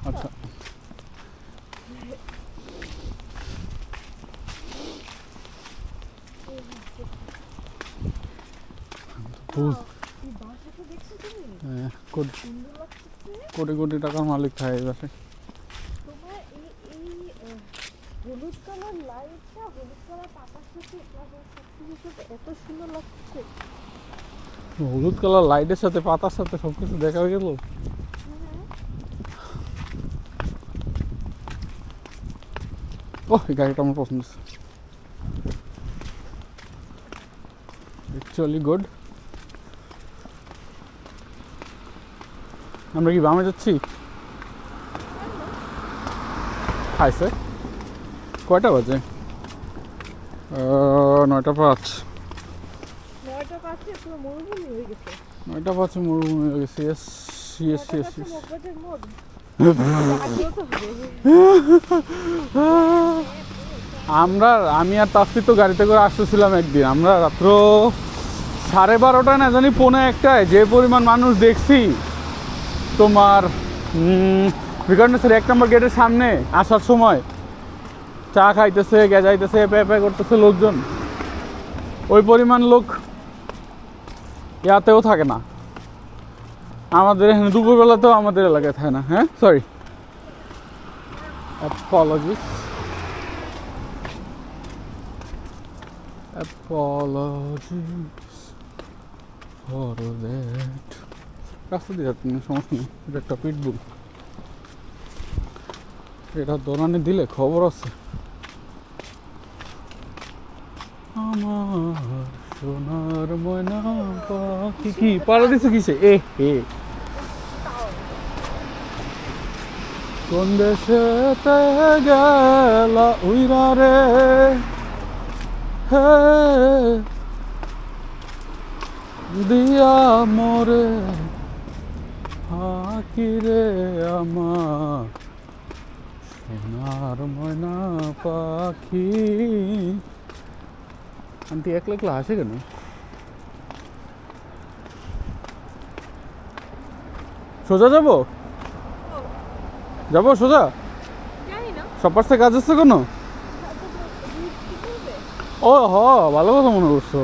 আচ্ছা কোটি কোটি টাকার মালিক থাকে এই বাসে। হলুদ কালার লাইটটা, হলুদ কালার পাতার সাথে এত সুন্দর লাগছে। হলুদ কালার লাইটের সাথে পাতার সাথে সবকিছু দেখা হয়ে গেল। ওহ, এই গাড়িটা আমার পছন্দ, অ্যাকচুয়ালি গুড। আমরা কি বামে যাচ্ছি? খাইছে কয়টা বাজে? 9:05। 9:05 পুরো মরুভূমি হয়ে গেছে। 9:05 মরুভূমি হয়ে গেছে। Yes yes yes. আমি আর তাফসির তো গাড়িতে করে আসতেছিলাম একদিন। আমরা রাত্র 12:30 না জানি 1:45 যে পরিমাণ মানুষ দেখছি তোমার বিকারনেসের 1 নম্বর গেটের সামনে আসার সময়। চা খাইতেছে, গেজাইতেছে, প্যাঁ করতেছে লোকজন। ওই পরিমাণ লোক ইয়াতেও থাকে না আমাদের এখানে, দুপুরবেলাতেও আমাদের এলাকায় থাকে না। হ্যাঁ, সরি, অ্যাপোলজিস ফর দ্যাট। রাস্তা দিয়ে যাচ্ছি না, সমস্যা নেই। এটা একটা পিটবুল, এটা দৌড়ানি দিলে খবর আছে। আমার সোনার ময়না পাখি। কি পাড়া দিছে কিসে? এ হে, কোন দেশেতে গেলা উইরা রে, হে দিয়া মরে ফাঁকি রে আমার সোনার ময়না পাখি। আন্টি একলা একলা হাসে কেন? সোজা যাবো যাবো সোজা? সব পাশে কাজ আসছে কোনো? ও হ, ভালো কথা মনে করছো।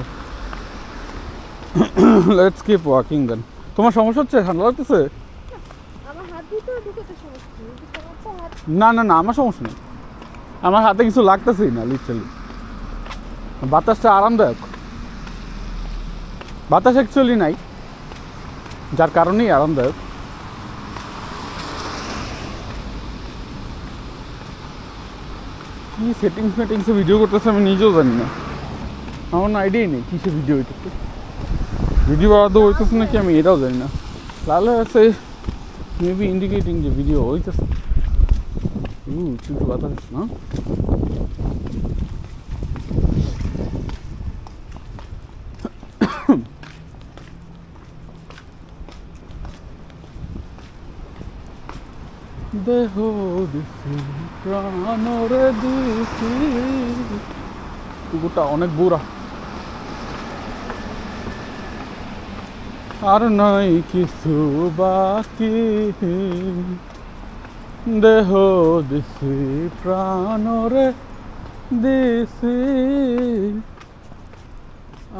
লেটস কিপ ওয়াকিং দেন। তোমার সমস্যা হচ্ছে? ঠান্ডা লাগতেছে? না না না, আমার সমস্যা নেই। আমার হাতে কিছু লাগতেছেই না লিটারালি। বাতাসটা আরামদায়ক। বাতাস অ্যাকচুয়ালি নাই, যার কারণেই আরামদায়ক। কি সেটিংসে ভিডিও করতেছে আমি নিজেও জানি না। আমার না আইডিয়াই নেই কিসে ভিডিও হইতেছে। ভিডিও বাড়াতে হইতেছে নাকি আমি এটাও জানি না। লাল আছে মেবি ইন্ডিকেটিং যে ভিডিও হইতেছে। কিন্তু বাতাস না। দেহ দিছি প্রাণরে দিছি। কুকুরটা অনেক বুড়া। আর নাই কিছু বাকি, দেহ দিছি প্রাণরে দিছি,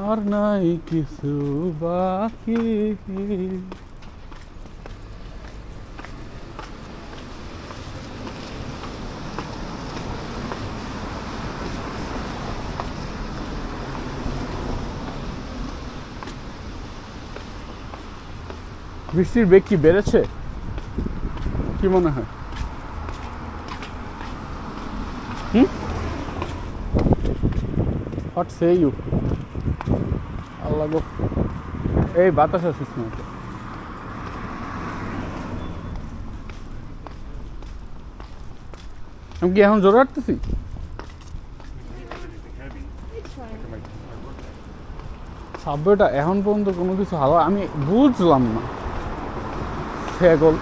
আর নাই কিছু বাকি। বৃষ্টির বেগ কি বেড়েছে? কি মনে হয়? What say you? আল্লাহ গো, এই বাতাস আসিস না। আমি কি এখন জোরে হাঁটতেছি? সাবওয়েটা এখন পর্যন্ত কোনো কিছু হাওয়া আমি বুঝলাম না। সেগল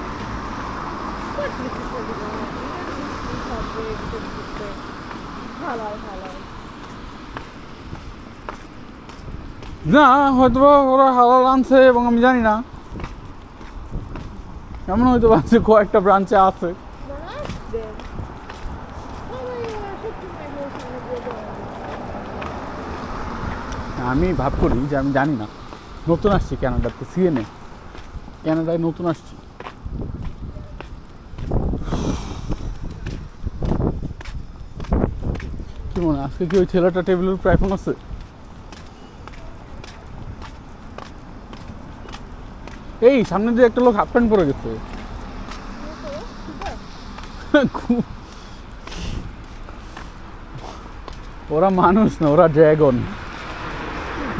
না, হয়তো ওরা হালাল আনছে এবং আমি জানি না। এমন হয়তো আছে কয়েকটা ব্রাঞ্চে আছে আমি ভাব করি যে আমি জানি না, নতুন আসছি ক্যানাডাতে, সিএনএ ক্যানাডায় নতুন আসছি। কি মনে হয়, আজকে কি ওই ছেলেটা টেবিলের উপর এখন আছে? এই সামনে দিয়ে একটা লোক হাফ প্যান্ট পরে গেছে। ওরা মানুষ না, ওরা ড্রাগন।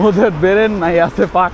ওদের বেরেন নাই, আছে পাক।